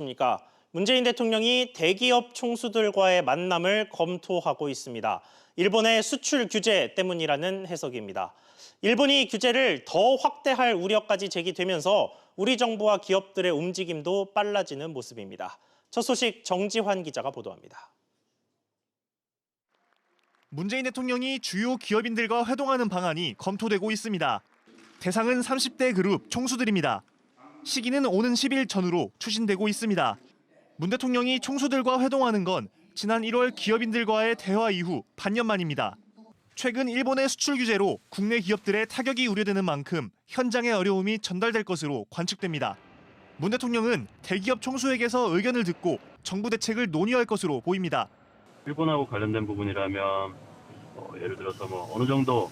그러니까 문재인 대통령이 대기업 총수들과의 만남을 검토하고 있습니다. 일본의 수출 규제 때문이라는 해석입니다. 일본이 규제를 더 확대할 우려까지 제기되면서 우리 정부와 기업들의 움직임도 빨라지는 모습입니다. 첫 소식 정지환 기자가 보도합니다. 문재인 대통령이 주요 기업인들과 회동하는 방안이 검토되고 있습니다. 대상은 30대 그룹 총수들입니다. 시기는 오는 10일 전후로 추진되고 있습니다. 문 대통령이 총수들과 회동하는 건 지난 1월 기업인들과의 대화 이후 반년 만입니다. 최근 일본의 수출 규제로 국내 기업들의 타격이 우려되는 만큼 현장의 어려움이 전달될 것으로 관측됩니다. 문 대통령은 대기업 총수에게서 의견을 듣고 정부 대책을 논의할 것으로 보입니다. 일본하고 관련된 부분이라면 예를 들어서 어느 정도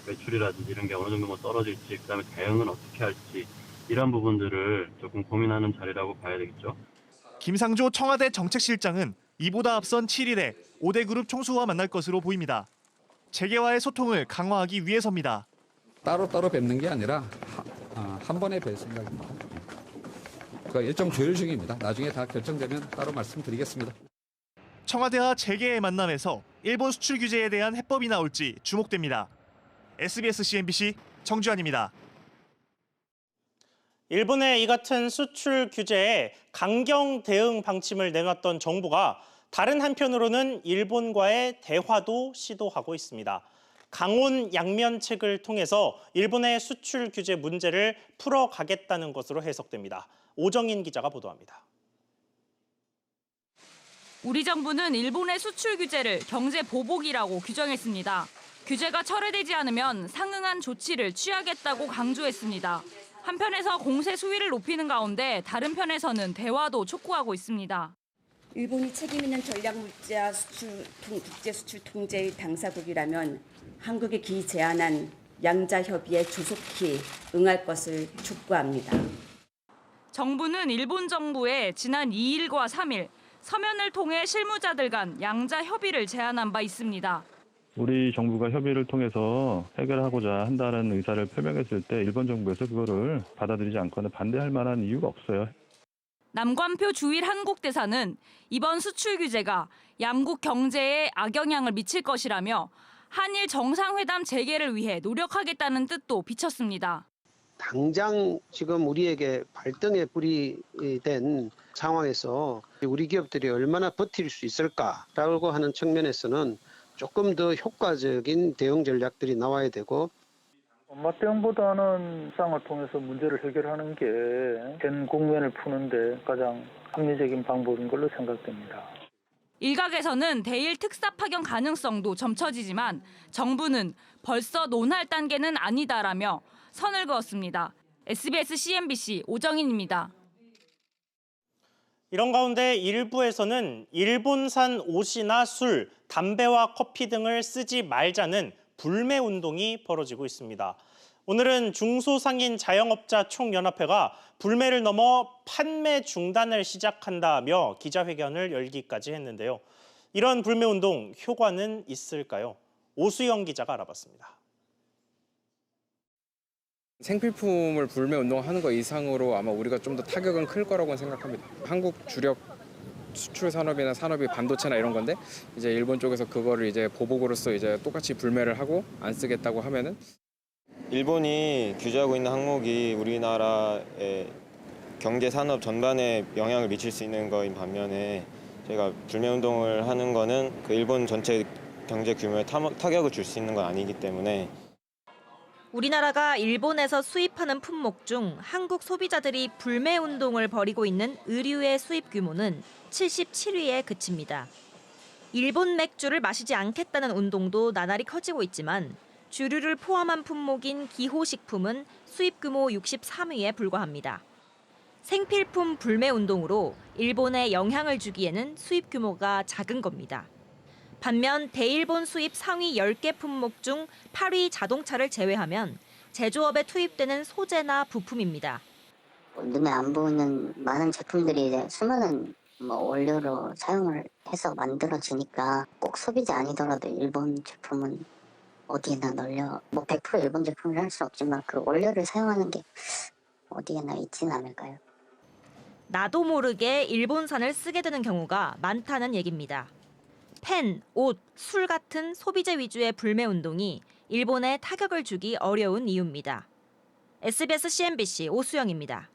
매출이라든지 이런 게 어느 정도 떨어질지, 그다음에 대응은 어떻게 할지 이런 부분들을 조금 고민하는 자리라고 봐야 되겠죠. 김상조 청와대 정책실장은 이보다 앞선 7일에 5대 그룹 총수와 만날 것으로 보입니다. 재계와의 소통을 강화하기 위해서입니다. 따로따로 뵙는 게 아니라 한 번에 뵐 생각입니다. 그러니까 일정 조율 중입니다. 나중에 다 결정되면 따로 말씀드리겠습니다. 청와대와 재계의 만남에서 일본 수출 규제에 대한 해법이 나올지 주목됩니다. SBS CNBC 정주환입니다. 일본의 이 같은 수출 규제에 강경 대응 방침을 내놨던 정부가 다른 한편으로는 일본과의 대화도 시도하고 있습니다. 강온 양면책을 통해서 일본의 수출 규제 문제를 풀어가겠다는 것으로 해석됩니다. 오정인 기자가 보도합니다. 우리 정부는 일본의 수출 규제를 경제 보복이라고 규정했습니다. 규제가 철회되지 않으면 상응한 조치를 취하겠다고 강조했습니다. 한편에서 공세 수위를 높이는 가운데 다른 편에서는 대화도 촉구하고 있습니다. 일본이 책임 있는 전략물자 국제 수출 통제의 당사국이라면 한국이 기 제안한 양자 협의에 조속히 응할 것을 촉구합니다. 정부는 일본 정부에 지난 2일과 3일 서면을 통해 실무자들 간 양자 협의를 제안한 바 있습니다. 우리 정부가 협의를 통해서 해결하고자 한다는 의사를 표명했을 때 일본 정부에서 그거를 받아들이지 않거나 반대할 만한 이유가 없어요. 남관표 주일 한국 대사는 이번 수출 규제가 양국 경제에 악영향을 미칠 것이라며 한일 정상회담 재개를 위해 노력하겠다는 뜻도 비쳤습니다. 당장 지금 우리에게 발등에 불이 된 상황에서 우리 기업들이 얼마나 버틸 수 있을까라고 하는 측면에서는 조금 더 효과적인 대응 전략들이 나와야 되고, 맞대응보다는 협상을 통해서 문제를 해결하는 게 전 국면을 푸는데 가장 합리적인 방법인 걸로 생각됩니다. 일각에서는 대일 특사 파견 가능성도 점쳐지지만 정부는 벌써 논할 단계는 아니다라며 선을 그었습니다. SBS CNBC 오정인입니다. 이런 가운데 일부에서는 일본산 옷이나 술, 담배와 커피 등을 쓰지 말자는 불매 운동이 벌어지고 있습니다. 오늘은 중소상인 자영업자 총연합회가 불매를 넘어 판매 중단을 시작한다며 기자회견을 열기까지 했는데요. 이런 불매 운동 효과는 있을까요? 오수영 기자가 알아봤습니다. 생필품을 불매 운동하는 거 이상으로 아마 우리가 좀 더 타격은 클 거라고 생각합니다. 한국 주력 수출 산업이나 산업이 반도체나 이런 건데 이제 일본 쪽에서 그거를 이제 보복으로서 이제 똑같이 불매를 하고 안 쓰겠다고 하면은 일본이 규제하고 있는 항목이 우리나라의 경제 산업 전반에 영향을 미칠 수 있는 거인 반면에 저희가 불매 운동을 하는 거는 그 일본 전체 경제 규모에 타격을 줄 수 있는 건 아니기 때문에 우리나라가 일본에서 수입하는 품목 중 한국 소비자들이 불매 운동을 벌이고 있는 의류의 수입 규모는 77위에 그칩니다. 일본 맥주를 마시지 않겠다는 운동도 나날이 커지고 있지만 주류를 포함한 품목인 기호식품은 수입 규모 63위에 불과합니다. 생필품 불매 운동으로 일본에 영향을 주기에는 수입 규모가 작은 겁니다. 반면 대일본 수입 상위 10개 품목 중 8위 자동차를 제외하면 제조업에 투입되는 소재나 부품입니다. 눈에 안 보이는 많은 제품들이 이제 수많은 원료로 사용을 해서 만들어지니까 꼭 소비자 아니더라도 일본 제품은 어디에나 널려 100% 일본 제품을 할 수 없지만 그 원료를 사용하는 게 어디에나 있진 않을까요? 나도 모르게 일본산을 쓰게 되는 경우가 많다는 얘기입니다. 펜, 옷, 술 같은 소비재 위주의 불매 운동이 일본에 타격을 주기 어려운 이유입니다. SBS CNBC 오수영입니다.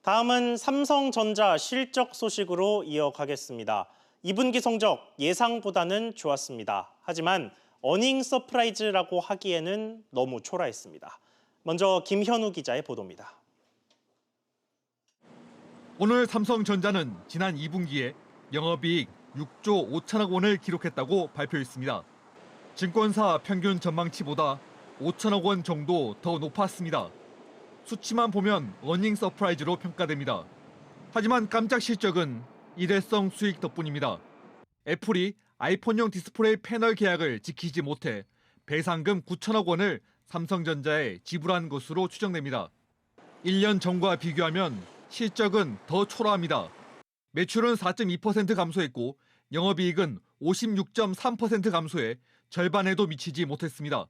다음은 삼성전자 실적 소식으로 이어가겠습니다. 2분기 성적 예상보다는 좋았습니다. 하지만 어닝 서프라이즈라고 하기에는 너무 초라했습니다. 먼저 김현우 기자의 보도입니다. 오늘 삼성전자는 지난 2분기에 영업이익 6조 5천억 원을 기록했다고 발표했습니다. 증권사 평균 전망치보다 5천억 원 정도 더 높았습니다. 수치만 보면 어닝 서프라이즈로 평가됩니다. 하지만 깜짝 실적은 일회성 수익 덕분입니다. 애플이 아이폰용 디스플레이 패널 계약을 지키지 못해 배상금 9천억 원을 삼성전자에 지불한 것으로 추정됩니다. 1년 전과 비교하면 실적은 더 초라합니다. 매출은 4.2% 감소했고 영업이익은 56.3% 감소해 절반에도 미치지 못했습니다.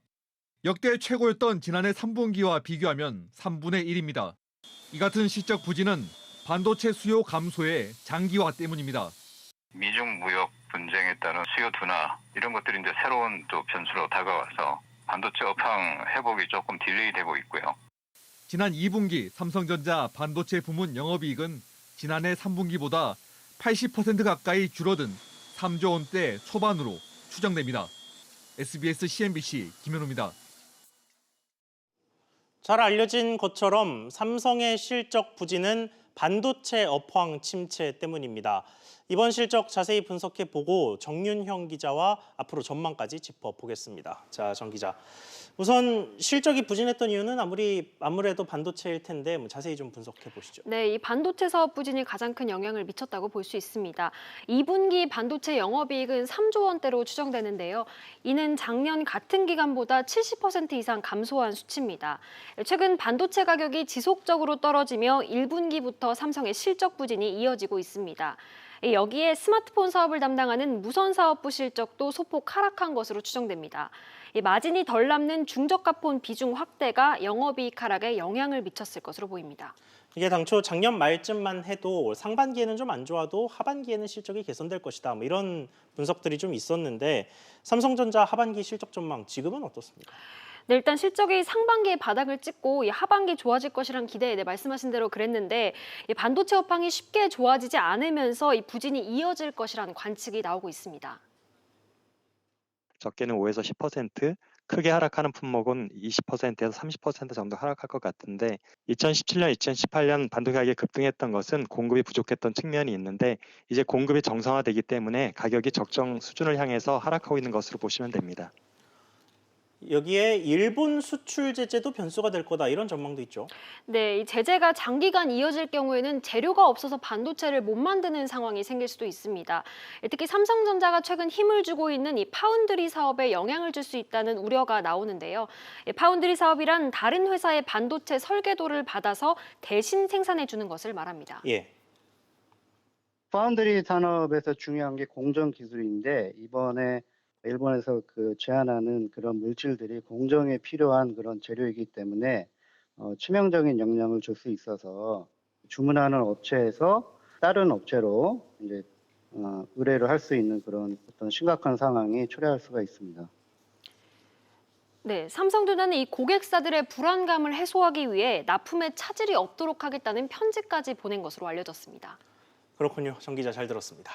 역대 최고였던 지난해 3분기와 비교하면 3분의 1입니다. 이 같은 실적 부진은 반도체 수요 감소의 장기화 때문입니다. 미중 무역 분쟁에 따른 수요 둔화 이런 것들이 이제 새로운 또 변수로 다가와서 반도체 업황 회복이 조금 딜레이되고 있고요. 지난 2분기 삼성전자 반도체 부문 영업이익은 지난해 3분기보다 80% 가까이 줄어든 3조 원대 초반으로 추정됩니다. SBS CNBC 김현우입니다. 잘 알려진 것처럼 삼성의 실적 부진은 반도체 업황 침체 때문입니다. 이번 실적 자세히 분석해보고 정윤형 기자와 앞으로 전망까지 짚어보겠습니다. 자, 정 기자. 우선 실적이 부진했던 이유는 아무래도 반도체일 텐데 자세히 좀 분석해 보시죠. 네, 이 반도체 사업 부진이 가장 큰 영향을 미쳤다고 볼 수 있습니다. 2분기 반도체 영업이익은 3조 원대로 추정되는데요. 이는 작년 같은 기간보다 70% 이상 감소한 수치입니다. 최근 반도체 가격이 지속적으로 떨어지며 1분기부터 삼성의 실적 부진이 이어지고 있습니다. 여기에 스마트폰 사업을 담당하는 무선사업부 실적도 소폭 하락한 것으로 추정됩니다. 마진이 덜 남는 중저가폰 비중 확대가 영업이익 하락에 영향을 미쳤을 것으로 보입니다. 이게 당초 작년 말쯤만 해도 상반기에는 좀 안 좋아도 하반기에는 실적이 개선될 것이다. 이런 분석들이 좀 있었는데 삼성전자 하반기 실적 전망 지금은 어떻습니까? 네, 일단 실적이 상반기에 바닥을 찍고 하반기 좋아질 것이란 기대에 말씀하신 대로 그랬는데 반도체 업황이 쉽게 좋아지지 않으면서 이 부진이 이어질 것이라는 관측이 나오고 있습니다. 적게는 5에서 10%, 크게 하락하는 품목은 20%에서 30% 정도 하락할 것 같은데 2017년, 2018년 반도체 가격이 급등했던 것은 공급이 부족했던 측면이 있는데 이제 공급이 정상화되기 때문에 가격이 적정 수준을 향해서 하락하고 있는 것으로 보시면 됩니다. 여기에 일본 수출 제재도 변수가 될 거다 이런 전망도 있죠. 네, 이 제재가 장기간 이어질 경우에는 재료가 없어서 반도체를 못 만드는 상황이 생길 수도 있습니다. 특히 삼성전자가 최근 힘을 주고 있는 이 파운드리 사업에 영향을 줄 수 있다는 우려가 나오는데요. 파운드리 사업이란 다른 회사의 반도체 설계도를 받아서 대신 생산해 주는 것을 말합니다. 예. 파운드리 산업에서 중요한 게 공정 기술인데 이번에 일본에서 제한하는 그런 물질들이 공정에 필요한 그런 재료이기 때문에 치명적인 영향을 줄 수 있어서 주문하는 업체에서 다른 업체로 이제 의뢰를 할 수 있는 그런 어떤 심각한 상황이 초래할 수가 있습니다. 네, 삼성전자는 이 고객사들의 불안감을 해소하기 위해 납품에 차질이 없도록 하겠다는 편지까지 보낸 것으로 알려졌습니다. 그렇군요. 정 기자 잘 들었습니다.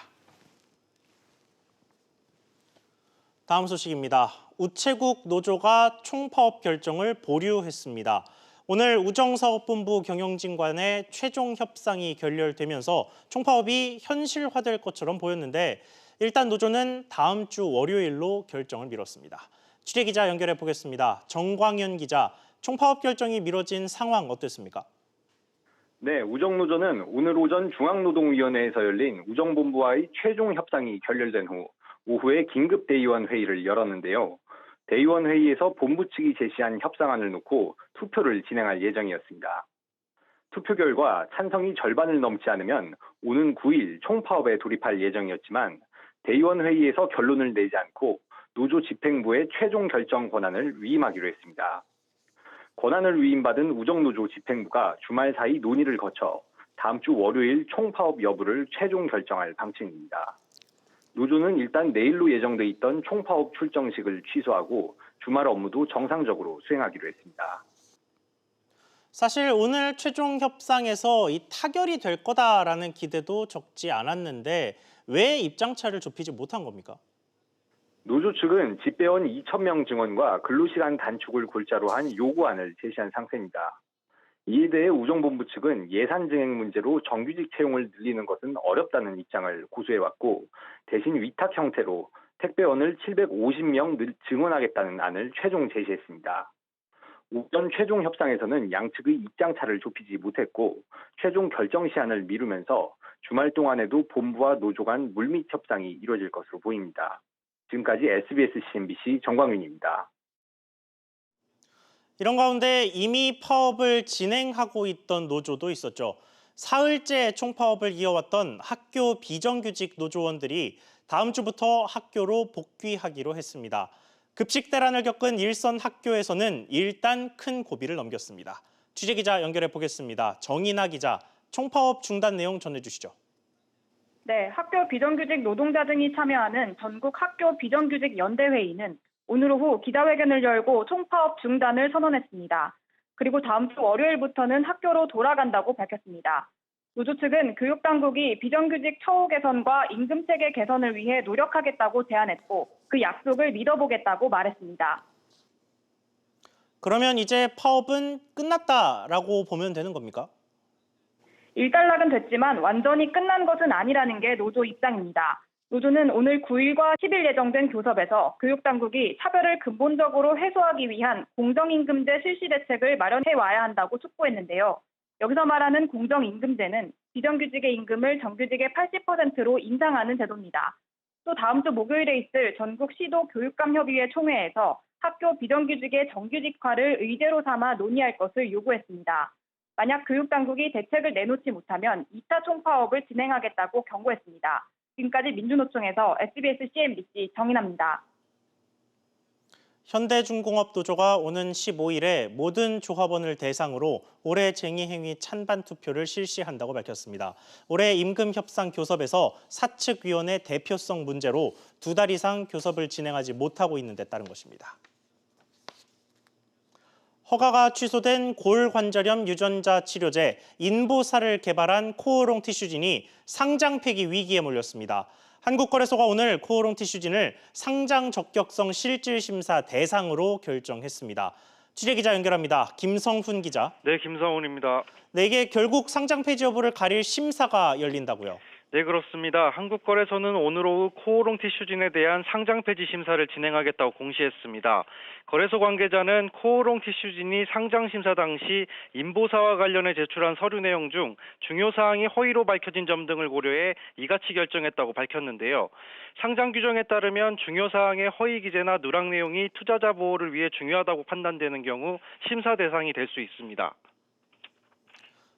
다음 소식입니다. 우체국 노조가 총파업 결정을 보류했습니다. 오늘 우정사업본부 경영진 간의 최종 협상이 결렬되면서 총파업이 현실화될 것처럼 보였는데 일단 노조는 다음 주 월요일로 결정을 미뤘습니다. 취재기자 연결해 보겠습니다. 정광현 기자, 총파업 결정이 미뤄진 상황 어땠습니까? 네, 우정노조는 오늘 오전 중앙노동위원회에서 열린 우정본부와의 최종 협상이 결렬된 후 오후에 긴급 대의원 회의를 열었는데요. 대의원 회의에서 본부 측이 제시한 협상안을 놓고 투표를 진행할 예정이었습니다. 투표 결과 찬성이 절반을 넘지 않으면 오는 9일 총파업에 돌입할 예정이었지만 대의원 회의에서 결론을 내지 않고 노조 집행부에 최종 결정 권한을 위임하기로 했습니다. 권한을 위임받은 우정노조 집행부가 주말 사이 논의를 거쳐 다음 주 월요일 총파업 여부를 최종 결정할 방침입니다. 노조는 일단 내일로 예정돼 있던 총파업 출정식을 취소하고 주말 업무도 정상적으로 수행하기로 했습니다. 사실 오늘 최종 협상에서 이 타결이 될 거다라는 기대도 적지 않았는데 왜 입장차를 좁히지 못한 겁니까? 노조 측은 집배원 2,000명 증원과 근로시간 단축을 골자로 한 요구안을 제시한 상태입니다. 이에 대해 우정본부 측은 예산 증액 문제로 정규직 채용을 늘리는 것은 어렵다는 입장을 고수해왔고 대신 위탁 형태로 택배원을 750명 증원하겠다는 안을 최종 제시했습니다. 오전 최종 협상에서는 양측의 입장차를 좁히지 못했고 최종 결정 시한을 미루면서 주말 동안에도 본부와 노조 간 물밑 협상이 이뤄질 것으로 보입니다. 지금까지 SBS-CNBC 정광윤입니다. 이런 가운데 이미 파업을 진행하고 있던 노조도 있었죠. 사흘째 총파업을 이어왔던 학교 비정규직 노조원들이 다음 주부터 학교로 복귀하기로 했습니다. 급식 대란을 겪은 일선 학교에서는 일단 큰 고비를 넘겼습니다. 취재기자 연결해 보겠습니다. 정인아 기자, 총파업 중단 내용 전해주시죠. 네, 학교 비정규직 노동자 등이 참여하는 전국 학교 비정규직 연대회의는 오늘 오후 기자회견을 열고 총파업 중단을 선언했습니다. 그리고 다음 주 월요일부터는 학교로 돌아간다고 밝혔습니다. 노조 측은 교육당국이 비정규직 처우 개선과 임금체계 개선을 위해 노력하겠다고 제안했고 그 약속을 믿어보겠다고 말했습니다. 그러면 이제 파업은 끝났다라고 보면 되는 겁니까? 일단락은 됐지만 완전히 끝난 것은 아니라는 게 노조 입장입니다. 노조는 오늘 9일과 10일 예정된 교섭에서 교육당국이 차별을 근본적으로 해소하기 위한 공정임금제 실시 대책을 마련해와야 한다고 촉구했는데요. 여기서 말하는 공정임금제는 비정규직의 임금을 정규직의 80%로 인상하는 제도입니다. 또 다음 주 목요일에 있을 전국 시도 교육감협의회 총회에서 학교 비정규직의 정규직화를 의제로 삼아 논의할 것을 요구했습니다. 만약 교육당국이 대책을 내놓지 못하면 2차 총파업을 진행하겠다고 경고했습니다. 지금까지 민주노총에서 SBS-CNBC 정인아입니다. 현대중공업노조가 오는 15일에 모든 조합원을 대상으로 올해 쟁의행위 찬반 투표를 실시한다고 밝혔습니다. 올해 임금 협상 교섭에서 사측위원회 대표성 문제로 2달 이상 교섭을 진행하지 못하고 있는 데 따른 것입니다. 허가가 취소된 골관절염 유전자 치료제 인보살을 개발한 코오롱 티슈진이 상장 폐기 위기에 몰렸습니다. 한국거래소가 오늘 코오롱 티슈진을 상장 적격성 실질 심사 대상으로 결정했습니다. 취재기자 연결합니다. 김성훈 기자. 네, 김성훈입니다. 네, 이게 결국 상장 폐지 여부를 가릴 심사가 열린다고요? 네, 그렇습니다. 한국거래소는 오늘 오후 코오롱 티슈진에 대한 상장 폐지 심사를 진행하겠다고 공시했습니다. 거래소 관계자는 코오롱 티슈진이 상장 심사 당시 인보사와 관련해 제출한 서류 내용 중 중요 사항이 허위로 밝혀진 점 등을 고려해 이같이 결정했다고 밝혔는데요. 상장 규정에 따르면 중요 사항의 허위 기재나 누락 내용이 투자자 보호를 위해 중요하다고 판단되는 경우 심사 대상이 될 수 있습니다.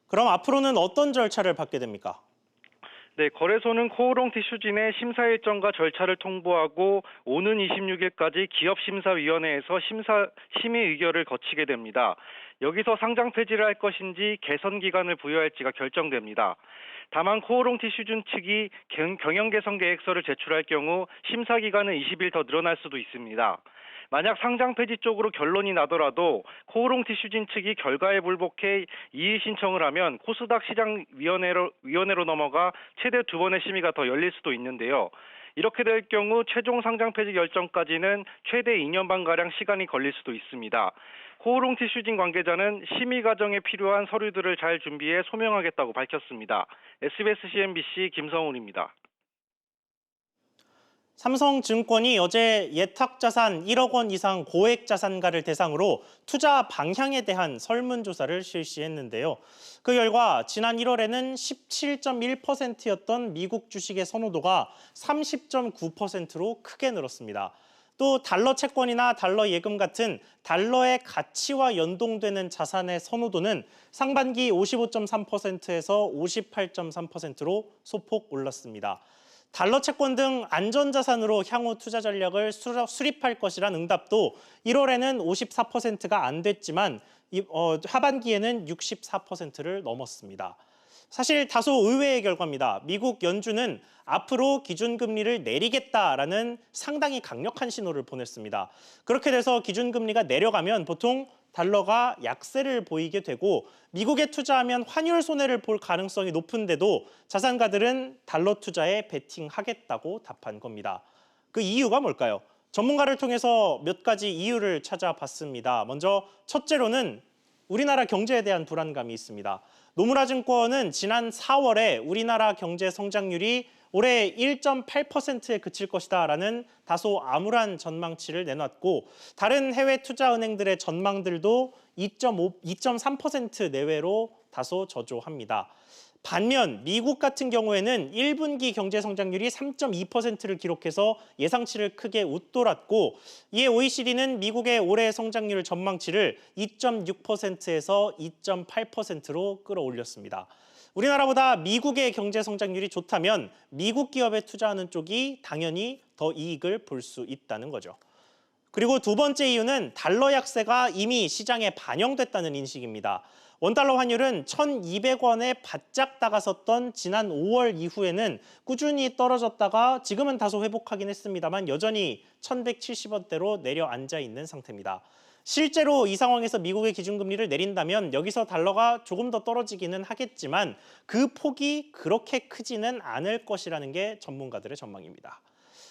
그럼 앞으로는 어떤 절차를 받게 됩니까? 네, 거래소는 코오롱 티슈진의 심사 일정과 절차를 통보하고 오는 26일까지 기업심사위원회에서 심의 의결을 거치게 됩니다. 여기서 상장 폐지를 할 것인지 개선 기간을 부여할지가 결정됩니다. 다만 코오롱 티슈진 측이 경영 개선 계획서를 제출할 경우 심사 기간은 20일 더 늘어날 수도 있습니다. 만약 상장 폐지 쪽으로 결론이 나더라도 코오롱 티슈진 측이 결과에 불복해 이의 신청을 하면 코스닥 시장위원회로 넘어가 최대 2번의 심의가 더 열릴 수도 있는데요. 이렇게 될 경우 최종 상장 폐지 결정까지는 최대 2년 반가량 시간이 걸릴 수도 있습니다. 코오롱 티슈진 관계자는 심의 과정에 필요한 서류들을 잘 준비해 소명하겠다고 밝혔습니다. SBS-CNBC 김성훈입니다. 삼성증권이 어제 예탁자산 1억 원 이상 고액 자산가를 대상으로 투자 방향에 대한 설문조사를 실시했는데요. 그 결과 지난 1월에는 17.1%였던 미국 주식의 선호도가 30.9%로 크게 늘었습니다. 또 달러 채권이나 달러 예금 같은 달러의 가치와 연동되는 자산의 선호도는 상반기 55.3%에서 58.3%로 소폭 올랐습니다. 달러 채권 등 안전자산으로 향후 투자 전략을 수립할 것이란 응답도 1월에는 54%가 안 됐지만 하반기에는 64%를 넘었습니다. 사실 다소 의외의 결과입니다. 미국 연준은 앞으로 기준금리를 내리겠다라는 상당히 강력한 신호를 보냈습니다. 그렇게 돼서 기준금리가 내려가면 보통 달러가 약세를 보이게 되고 미국에 투자하면 환율 손해를 볼 가능성이 높은데도 자산가들은 달러 투자에 베팅하겠다고 답한 겁니다. 그 이유가 뭘까요? 전문가를 통해서 몇 가지 이유를 찾아봤습니다. 먼저 첫째로는 우리나라 경제에 대한 불안감이 있습니다. 노무라 증권은 지난 4월에 우리나라 경제 성장률이 올해 1.8%에 그칠 것이다라는 다소 암울한 전망치를 내놨고 다른 해외 투자은행들의 전망들도 2.3% 내외로 다소 저조합니다. 반면 미국 같은 경우에는 1분기 경제 성장률이 3.2%를 기록해서 예상치를 크게 웃돌았고 이에 OECD는 미국의 올해 성장률 전망치를 2.6%에서 2.8%로 끌어올렸습니다. 우리나라보다 미국의 경제 성장률이 좋다면 미국 기업에 투자하는 쪽이 당연히 더 이익을 볼 수 있다는 거죠. 그리고 두 번째 이유는 달러 약세가 이미 시장에 반영됐다는 인식입니다. 원달러 환율은 1,200원에 바짝 다가섰던 지난 5월 이후에는 꾸준히 떨어졌다가 지금은 다소 회복하긴 했습니다만 여전히 1,170원대로 내려앉아 있는 상태입니다. 실제로 이 상황에서 미국의 기준금리를 내린다면 여기서 달러가 조금 더 떨어지기는 하겠지만 그 폭이 그렇게 크지는 않을 것이라는 게 전문가들의 전망입니다.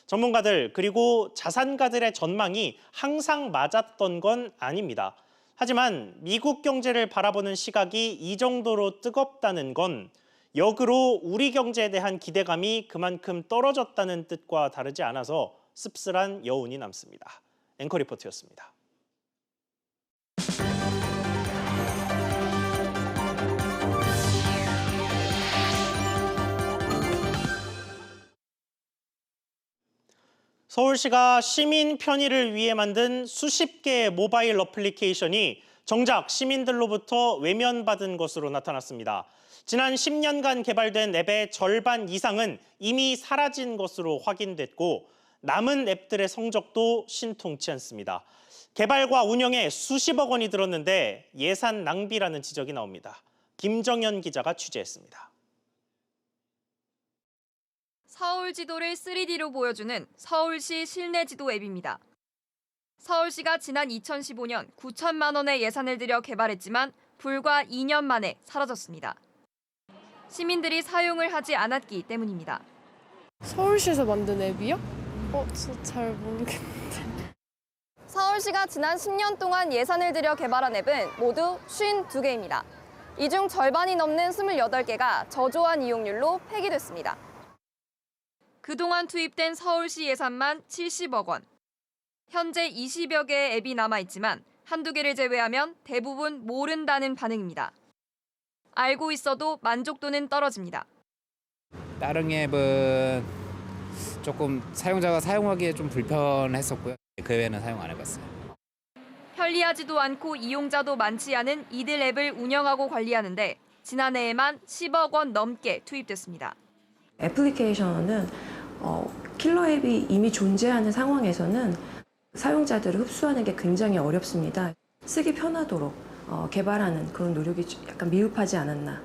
전문가들 그리고 자산가들의 전망이 항상 맞았던 건 아닙니다. 하지만 미국 경제를 바라보는 시각이 이 정도로 뜨겁다는 건 역으로 우리 경제에 대한 기대감이 그만큼 떨어졌다는 뜻과 다르지 않아서 씁쓸한 여운이 남습니다. 앵커 리포트였습니다. 서울시가 시민 편의를 위해 만든 수십 개의 모바일 어플리케이션이 정작 시민들로부터 외면받은 것으로 나타났습니다. 지난 10년간 개발된 앱의 절반 이상은 이미 사라진 것으로 확인됐고 남은 앱들의 성적도 신통치 않습니다. 개발과 운영에 수십억 원이 들었는데 예산 낭비라는 지적이 나옵니다. 김정현 기자가 취재했습니다. 서울 지도를 3D로 보여주는 서울시 실내 지도 앱입니다. 서울시가 지난 2015년 9천만 원의 예산을 들여 개발했지만 불과 2년 만에 사라졌습니다. 시민들이 사용을 하지 않았기 때문입니다. 서울시에서 만든 앱이요? 저 잘 모르겠는데. 서울시가 지난 10년 동안 예산을 들여 개발한 앱은 모두 52개입니다. 이 중 절반이 넘는 28개가 저조한 이용률로 폐기됐습니다. 그동안 투입된 서울시 예산만 70억 원. 현재 20여 개의 앱이 남아있지만 한두 개를 제외하면 대부분 모른다는 반응입니다. 알고 있어도 만족도는 떨어집니다. 다른 앱은 조금 사용자가 사용하기에 좀 불편했었고요. 그 외에는 사용 안 해봤어요. 편리하지도 않고 이용자도 많지 않은 이들 앱을 운영하고 관리하는데 지난해에만 10억 원 넘게 투입됐습니다. 애플리케이션은 킬러 앱이 이미 존재하는 상황에서는 사용자들을 흡수하는 게 굉장히 어렵습니다. 쓰기 편하도록 개발하는 그런 노력이 약간 미흡하지 않았나.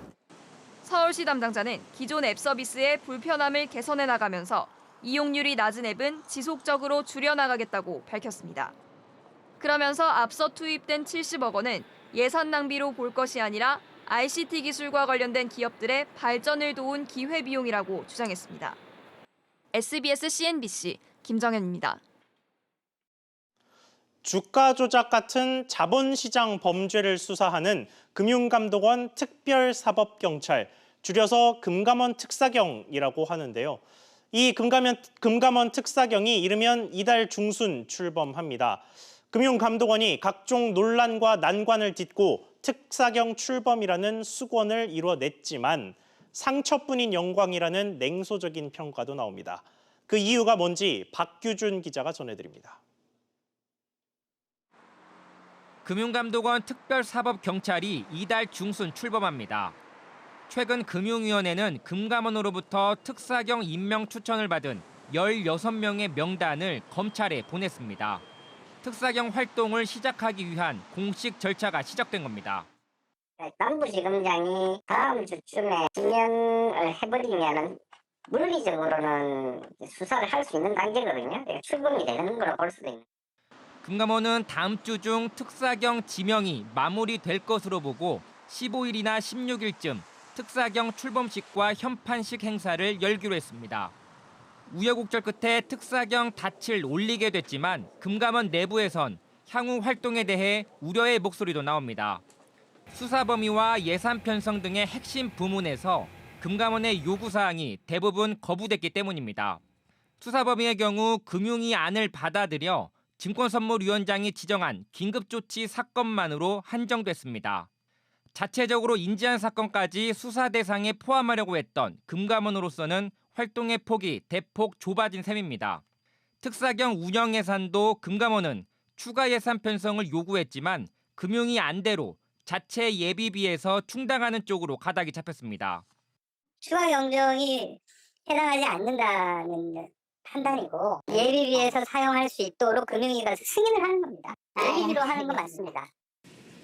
서울시 담당자는 기존 앱 서비스의 불편함을 개선해 나가면서 이용률이 낮은 앱은 지속적으로 줄여나가겠다고 밝혔습니다. 그러면서 앞서 투입된 70억 원은 예산 낭비로 볼 것이 아니라 ICT 기술과 관련된 기업들의 발전을 도운 기회비용이라고 주장했습니다. SBS CNBC 김정현입니다. 주가 조작 같은 자본시장 범죄를 수사하는 금융감독원 특별사법경찰, 줄여서 금감원 특사경이라고 하는데요. 이 금감원 특사경이 이르면 이달 중순 출범합니다. 금융감독원이 각종 논란과 난관을 딛고 특사경 출범이라는 수권을 이뤄냈지만 상처뿐인 영광이라는 냉소적인 평가도 나옵니다. 그 이유가 뭔지 박규준 기자가 전해드립니다. 금융감독원 특별사법경찰이 이달 중순 출범합니다. 최근 금융위원회는 금감원으로부터 특사경 임명 추천을 받은 16명의 명단을 검찰에 보냈습니다. 특사경 활동을 시작하기 위한 공식 절차가 시작된 겁니다. 남부지검장이 다음 주쯤에 지명을 해버리면은 물리적으로는 수사를 할 수 있는 단계거든요. 출범이 되는 거라 볼 수도 있는. 금감원은 다음 주 중 특사경 지명이 마무리될 것으로 보고 15일이나 16일쯤 특사경 출범식과 현판식 행사를 열기로 했습니다. 우여곡절 끝에 특사경 닻을 올리게 됐지만 금감원 내부에선 향후 활동에 대해 우려의 목소리도 나옵니다. 수사 범위와 예산 편성 등의 핵심 부문에서 금감원의 요구사항이 대부분 거부됐기 때문입니다. 수사 범위의 경우 금융위 안을 받아들여 증권선물위원장이 지정한 긴급조치 사건만으로 한정됐습니다. 자체적으로 인지한 사건까지 수사 대상에 포함하려고 했던 금감원으로서는 활동의 폭이 대폭 좁아진 셈입니다. 특사경 운영 예산도 금감원은 추가 예산 편성을 요구했지만 금융위 안대로 자체 예비비에서 충당하는 쪽으로 가닥이 잡혔습니다. 추가 경정이 해당하지 않는다는 판단이고 예비비에서 사용할 수 있도록 금융위가 승인을 하는 겁니다. 예비비로 하는 건 맞습니다.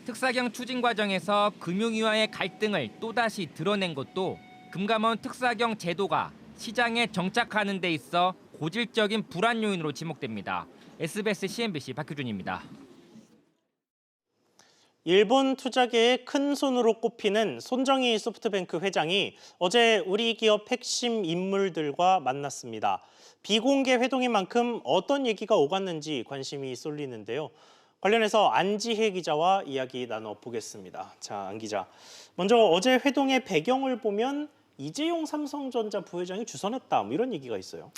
특사경 추진 과정에서 금융위와의 갈등을 또다시 드러낸 것도 금감원 특사경 제도가 시장에 정착하는 데 있어 고질적인 불안 요인으로 지목됩니다. SBS CNBC 박효준입니다. 일본 투자계의 큰 손으로 꼽히는 손정희 소프트뱅크 회장이 어제 우리 기업 핵심 인물들과 만났습니다. 비공개 회동인 만큼 어떤 얘기가 오갔는지 관심이 쏠리는데요. 관련해서 안지혜 기자와 이야기 나눠보겠습니다. 자, 안 기자. 먼저 어제 회동의 배경을 보면 이재용 삼성전자 부회장이 주선했다, 이런 얘기가 있어요.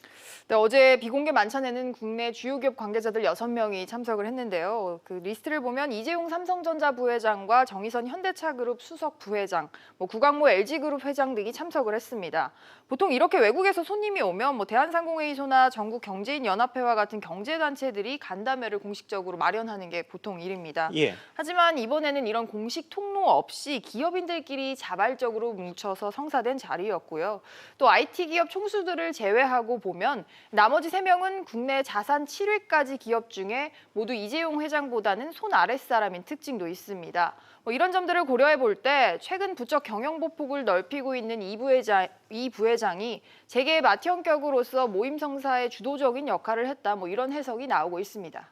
네, 어제 비공개 만찬에는 국내 주요 기업 관계자들 6명이 참석을 했는데요. 그 리스트를 보면 이재용 삼성전자 부회장과 정의선 현대차그룹 수석 부회장, 구광모 LG그룹 회장 등이 참석을 했습니다. 보통 이렇게 외국에서 손님이 오면 대한상공회의소나 전국경제인연합회와 같은 경제단체들이 간담회를 공식적으로 마련하는 게 보통 일입니다. 예. 하지만 이번에는 이런 공식 통로 없이 기업인들끼리 자발적으로 뭉쳐서 성사된 자리였고요. 또 IT 기업 총수들을 제외하고 보면 나머지 3명은 국내 자산 7위까지 기업 중에 모두 이재용 회장보다는 손 아랫사람인 특징도 있습니다. 이런 점들을 고려해 볼 때 최근 부쩍 경영 보폭을 넓히고 있는 이 부회장이 재계의 맏형격으로서 모임 성사에 주도적인 역할을 했다, 이런 해석이 나오고 있습니다.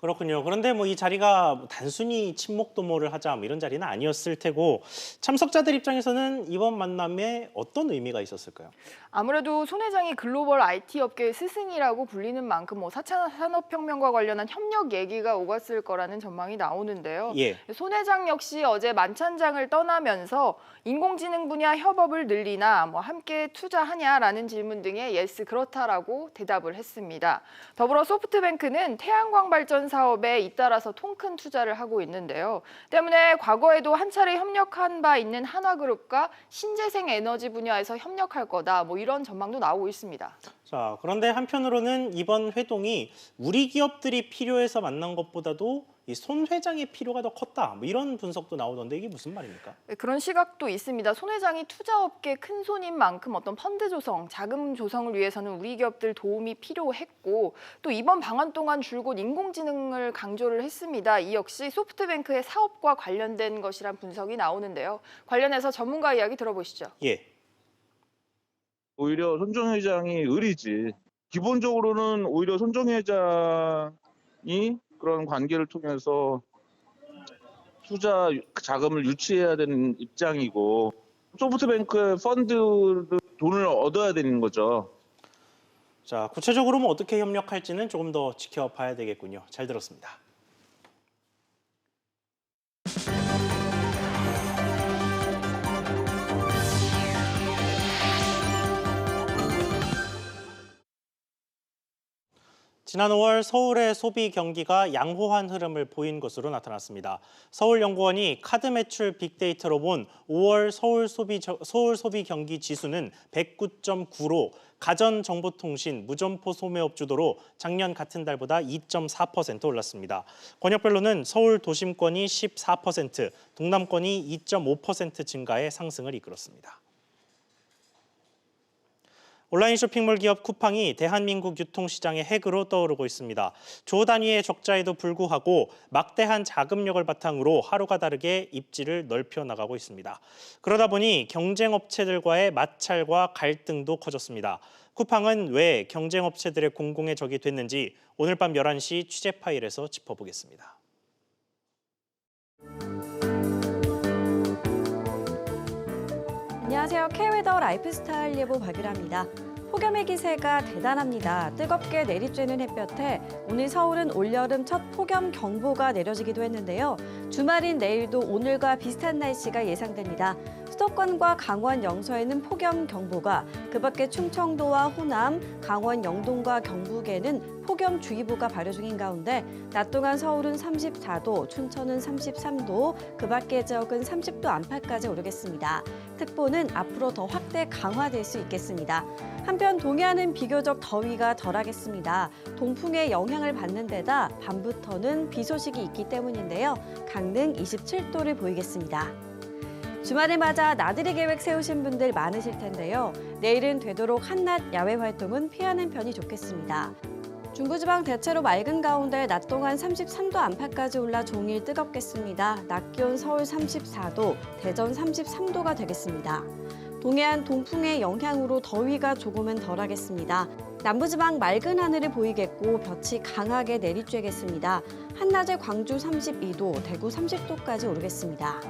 그렇군요. 그런데 이 자리가 단순히 친목 도모를 하자 이런 자리는 아니었을 테고 참석자들 입장에서는 이번 만남에 어떤 의미가 있었을까요? 아무래도 손 회장이 글로벌 IT 업계의 스승이라고 불리는 만큼 4차 산업혁명과 관련한 협력 얘기가 오갔을 거라는 전망이 나오는데요. 예. 손 회장 역시 어제 만찬장을 떠나면서 인공지능 분야 협업을 늘리나 함께 투자하냐라는 질문 등에 예스 그렇다라고 대답을 했습니다. 더불어 소프트뱅크는 태양광 발전 사업에 잇따라서 통 큰 투자를 하고 있는데요. 때문에 과거에도 한 차례 협력한 바 있는 한화그룹과 신재생 에너지 분야에서 협력할 거다, 이런 전망도 나오고 있습니다. 자, 그런데 한편으로는 이번 회동이 우리 기업들이 필요해서 만난 것보다도 이 손 회장의 필요가 더 컸다, 이런 분석도 나오던데 이게 무슨 말입니까? 네, 그런 시각도 있습니다. 손 회장이 투자업계 큰 손인 만큼 어떤 펀드 조성, 자금 조성을 위해서는 우리 기업들 도움이 필요했고 또 이번 방한 동안 줄곧 인공지능을 강조를 했습니다. 이 역시 소프트뱅크의 사업과 관련된 것이란 분석이 나오는데요. 관련해서 전문가 이야기 들어보시죠. 예. 오히려 손정희 회장이 의리지. 기본적으로는 오히려 손정희 회장이 그런 관계를 통해서 투자 자금을 유치해야 되는 입장이고 소프트뱅크의 펀드를 돈을 얻어야 되는 거죠. 자, 구체적으로 어떻게 협력할지는 조금 더 지켜봐야 되겠군요. 잘 들었습니다. 지난 5월 서울의 소비 경기가 양호한 흐름을 보인 것으로 나타났습니다. 서울연구원이 카드 매출 빅데이터로 본 5월 서울 소비 경기 지수는 109.9로 가전정보통신, 무점포 소매업 주도로 작년 같은 달보다 2.4% 올랐습니다. 권역별로는 서울 도심권이 14%, 동남권이 2.5% 증가의 상승을 이끌었습니다. 온라인 쇼핑몰 기업 쿠팡이 대한민국 유통시장의 핵으로 떠오르고 있습니다. 조 단위의 적자에도 불구하고 막대한 자금력을 바탕으로 하루가 다르게 입지를 넓혀 나가고 있습니다. 그러다 보니 경쟁업체들과의 마찰과 갈등도 커졌습니다. 쿠팡은 왜 경쟁업체들의 공공의 적이 됐는지 오늘 밤 11시 취재 파일에서 짚어보겠습니다. 안녕하세요. K웨더 라이프스타일 예보 박유라입니다. 폭염의 기세가 대단합니다. 뜨겁게 내리쬐는 햇볕에 오늘 서울은 올여름 첫 폭염 경보가 내려지기도 했는데요. 주말인 내일도 오늘과 비슷한 날씨가 예상됩니다. 수도권과 강원 영서에는 폭염 경보가, 그밖에 충청도와 호남, 강원 영동과 경북에는 폭염주의보가 발효 중인 가운데 낮 동안 서울은 34도, 춘천은 33도, 그밖의 지역은 30도 안팎까지 오르겠습니다. 특보는 앞으로 더 확대 강화될 수 있겠습니다. 한편 동해안은 비교적 더위가 덜하겠습니다. 동풍의 영향을 받는 데다 밤부터는 비 소식이 있기 때문인데요. 강릉 27도를 보이겠습니다. 주말을 맞아 나들이 계획 세우신 분들 많으실 텐데요. 내일은 되도록 한낮 야외 활동은 피하는 편이 좋겠습니다. 중부지방 대체로 맑은 가운데 낮 동안 33도 안팎까지 올라 종일 뜨겁겠습니다. 낮 기온 서울 34도, 대전 33도가 되겠습니다. 동해안 동풍의 영향으로 더위가 조금은 덜하겠습니다. 남부지방 맑은 하늘을 보이겠고 볕이 강하게 내리쬐겠습니다. 한낮에 광주 32도, 대구 30도까지 오르겠습니다.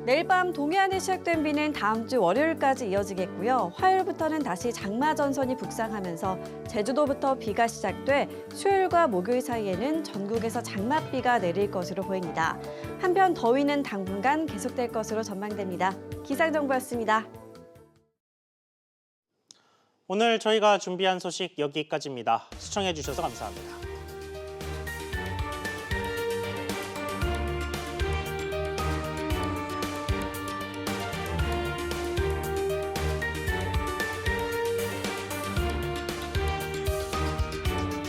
내일 밤 동해안에 시작된 비는 다음 주 월요일까지 이어지겠고요. 화요일부터는 다시 장마 전선이 북상하면서 제주도부터 비가 시작돼 수요일과 목요일 사이에는 전국에서 장맛비가 내릴 것으로 보입니다. 한편 더위는 당분간 계속될 것으로 전망됩니다. 기상정보였습니다. 오늘 저희가 준비한 소식 여기까지입니다. 시청해주셔서 감사합니다.